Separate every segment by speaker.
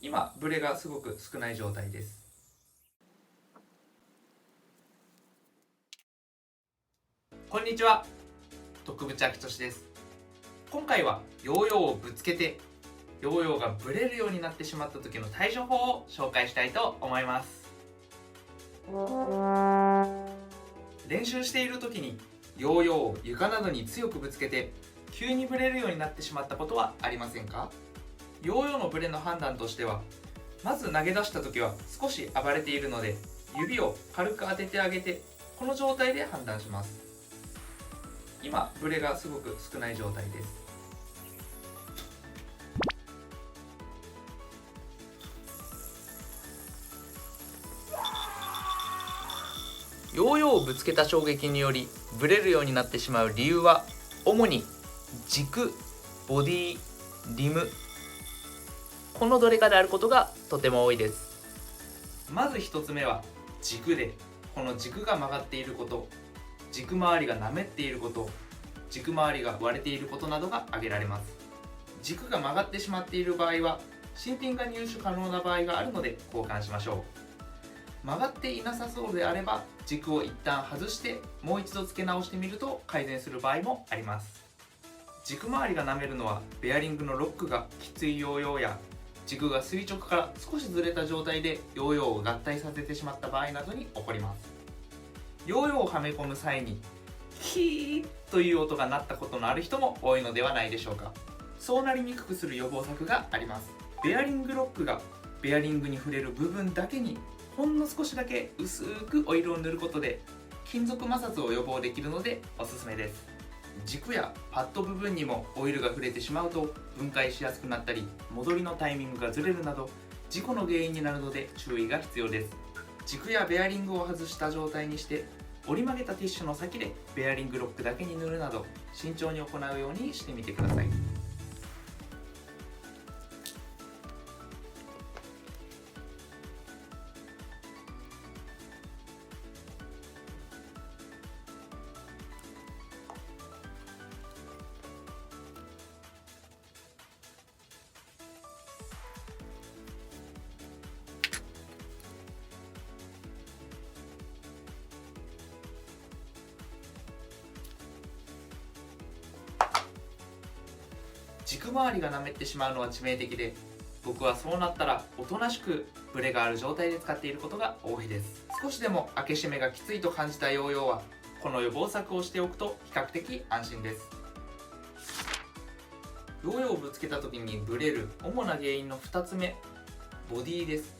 Speaker 1: 今ブレがすごく少ない状態です。こんにちは、徳渕明俊です。今回はヨーヨーをぶつけてヨーヨーがブレるようになってしまった時の対処法を紹介したいと思います。練習している時にヨーヨーを床などに強くぶつけて急にブレるようになってしまったことはありませんか？ヨーヨーのブレの判断としては、まず投げ出した時は少し暴れているので指を軽く当ててあげて、この状態で判断します。今ブレがすごく少ない状態です。ヨーヨーをぶつけた衝撃によりブレるようになってしまう理由は、主に軸、ボディ、リム、このどれかであることがとても多いです。まず一つ目は軸で、この軸が曲がっていること、軸周りが滑っていること、軸周りが割れていることなどが挙げられます。軸が曲がってしまっている場合は新品が入手可能な場合があるので交換しましょう。曲がっていなさそうであれば軸を一旦外してもう一度付け直してみると改善する場合もあります。軸周りが滑るのはベアリングのロックがきついヨーヨーや軸が垂直から少しずれた状態でヨーヨーを合体させてしまった場合などに起こります。ヨーヨーをはめ込む際にヒーという音が鳴ったことのある人も多いのではないでしょうか。そうなりにくくする予防策があります。ベアリングロックがベアリングに触れる部分だけにほんの少しだけ薄くオイルを塗ることで金属摩擦を予防できるのでおすすめです。軸やパッド部分にもオイルが触れてしまうと分解しやすくなったり、戻りのタイミングがずれるなど事故の原因になるので注意が必要です。軸やベアリングを外した状態にして折り曲げたティッシュの先でベアリングロックだけに塗るなど慎重に行うようにしてみてください。軸周りが滑ってしまうのは致命的で、僕はそうなったらおとなしくブレがある状態で使っていることが多いです。少しでも開け閉めがきついと感じたヨーヨーはこの予防策をしておくと比較的安心です。ヨーヨーをぶつけた時にブレる主な原因の2つ目、ボディです。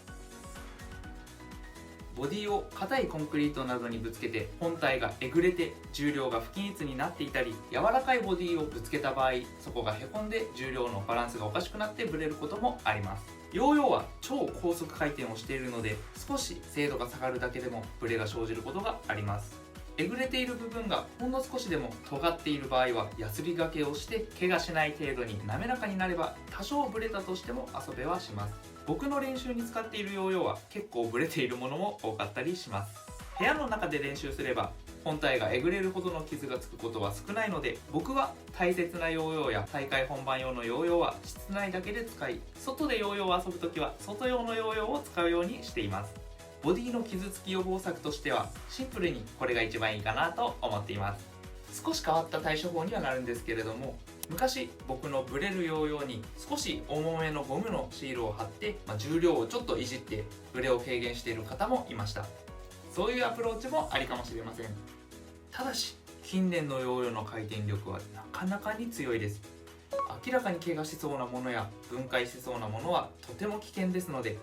Speaker 1: ボディを硬いコンクリートなどにぶつけて本体がえぐれて重量が不均一になっていたり、柔らかいボディをぶつけた場合そこがへこんで重量のバランスがおかしくなってブレることもあります。ヨーヨーは超高速回転をしているので少し精度が下がるだけでもブレが生じることがあります。えぐれている部分がほんの少しでも尖っている場合はヤスリがけをして怪我しない程度に滑らかになれば多少ブレたとしても遊べはします。僕の練習に使っているヨーヨーは結構ブレているものも多かったりします。部屋の中で練習すれば本体がえぐれるほどの傷がつくことは少ないので、僕は大切なヨーヨーや大会本番用のヨーヨーは室内だけで使い、外でヨーヨーを遊ぶときは外用のヨーヨーを使うようにしています。ボディの傷つき予防策としてはシンプルにこれが一番いいかなと思っています。少し変わった対処法にはなるんですけれども、昔僕のブレるヨーヨーに少し重めのゴムのシールを貼って、重量をちょっといじってブレを軽減している方もいました。そういうアプローチもありかもしれません。ただし近年のヨーヨーの回転力はなかなかに強いです。明らかに怪我しそうなものや分解しそうなものはとても危険ですので、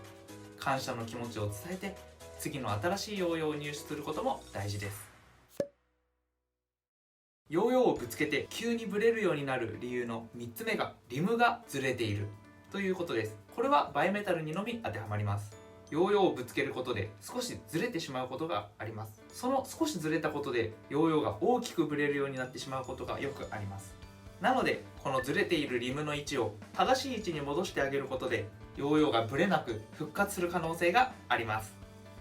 Speaker 1: 感謝の気持ちを伝えて次の新しいヨーヨーを入手することも大事です。ヨーヨーをぶつけて急にブレるようになる理由の3つ目がリムがずれているということです。これはバイメタルにのみ当てはまります。ヨーヨーをぶつけることで少しずれてしまうことがあります。その少しずれたことでヨーヨーが大きくブレるようになってしまうことがよくあります。なのでこのずれているリムの位置を正しい位置に戻してあげることでヨーヨーがブレなく復活する可能性があります。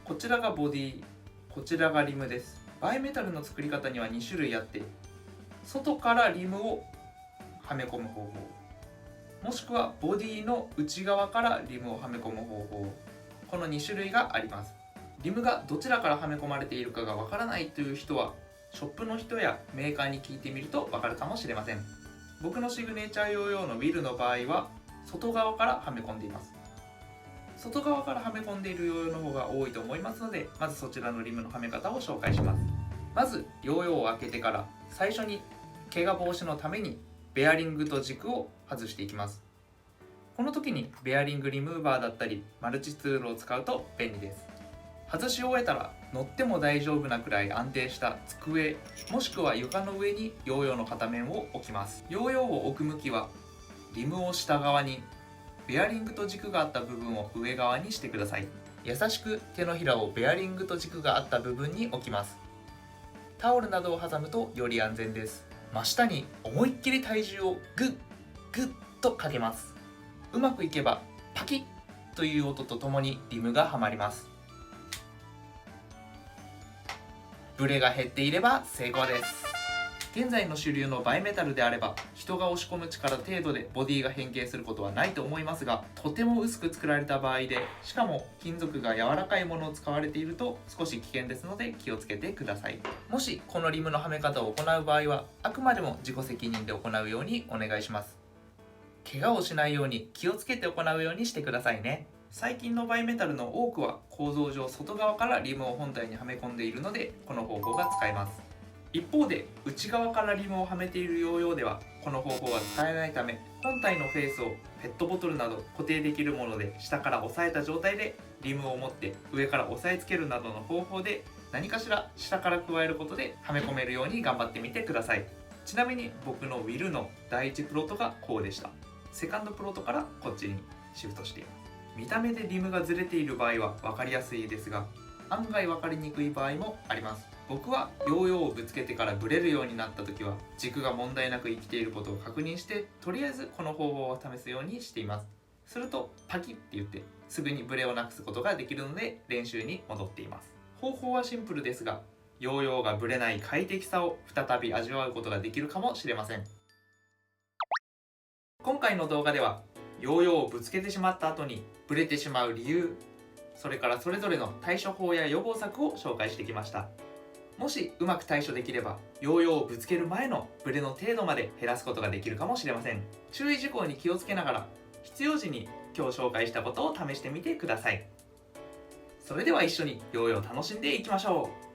Speaker 1: こちらがボディ、こちらがリムです。バイメタルの作り方には2種類あって、外からリムをはめ込む方法、もしくはボディの内側からリムをはめ込む方法、この2種類があります。リムがどちらからはめ込まれているかがわからないという人は、ショップの人やメーカーに聞いてみるとわかるかもしれません。僕のシグネチャーヨーヨーのウィルの場合は外側からはめ込んでいます。外側からはめ込んでいるヨーヨーの方が多いと思いますので、まずそちらのリムのはめ方を紹介します。まずヨーヨーを開けてから最初に怪我防止のためにベアリングと軸を外していきます。この時にベアリングリムーバーだったりマルチツールを使うと便利です。外し終えたら乗っても大丈夫なくらい安定した机もしくは床の上にヨーヨーの片面を置きます。ヨーヨーを置く向きはリムを下側に、ベアリングと軸があった部分を上側にしてください。優しく手のひらをベアリングと軸があった部分に置きます。タオルなどを挟むとより安全です。真下に思いっきり体重をグッグッとかけます。うまくいけばパキッという音とともにリムがはまります。ブレが減っていれば成功です。現在の主流のバイメタルであれば人が押し込む力程度でボディが変形することはないと思いますが、とても薄く作られた場合で、しかも金属が柔らかいものを使われていると少し危険ですので気をつけてください。もしこのリムのはめ方を行う場合はあくまでも自己責任で行うようにお願いします。怪我をしないように気をつけて行うようにしてくださいね。最近のバイメタルの多くは構造上外側からリムを本体にはめ込んでいるのでこの方法が使えます。一方で内側からリムをはめているヨーヨーではこの方法は使えないため、本体のフェースをペットボトルなど固定できるもので下から押さえた状態でリムを持って上から押さえつけるなどの方法で何かしら下から加えることではめ込めるように頑張ってみてください。ちなみに僕のウィルの第1プロトがこうでした。セカンドプロトからこっちにシフトしています。見た目でリムがずれている場合は分かりやすいですが、案外分かりにくい場合もあります。僕はヨーヨーをぶつけてからブレるようになった時は軸が問題なく生きていることを確認して、とりあえずこの方法を試すようにしています。するとパキッって言ってすぐにブレをなくすことができるので練習に戻っています。方法はシンプルですが、ヨーヨーがブレない快適さを再び味わうことができるかもしれません。今回の動画ではヨーヨーをぶつけてしまった後にブレてしまう理由、それからそれぞれの対処法や予防策を紹介してきました。もしうまく対処できればヨーヨーをぶつける前のブレの程度まで減らすことができるかもしれません。注意事項に気をつけながら必要時に今日紹介したことを試してみてください。それでは一緒にヨーヨー楽しんでいきましょう。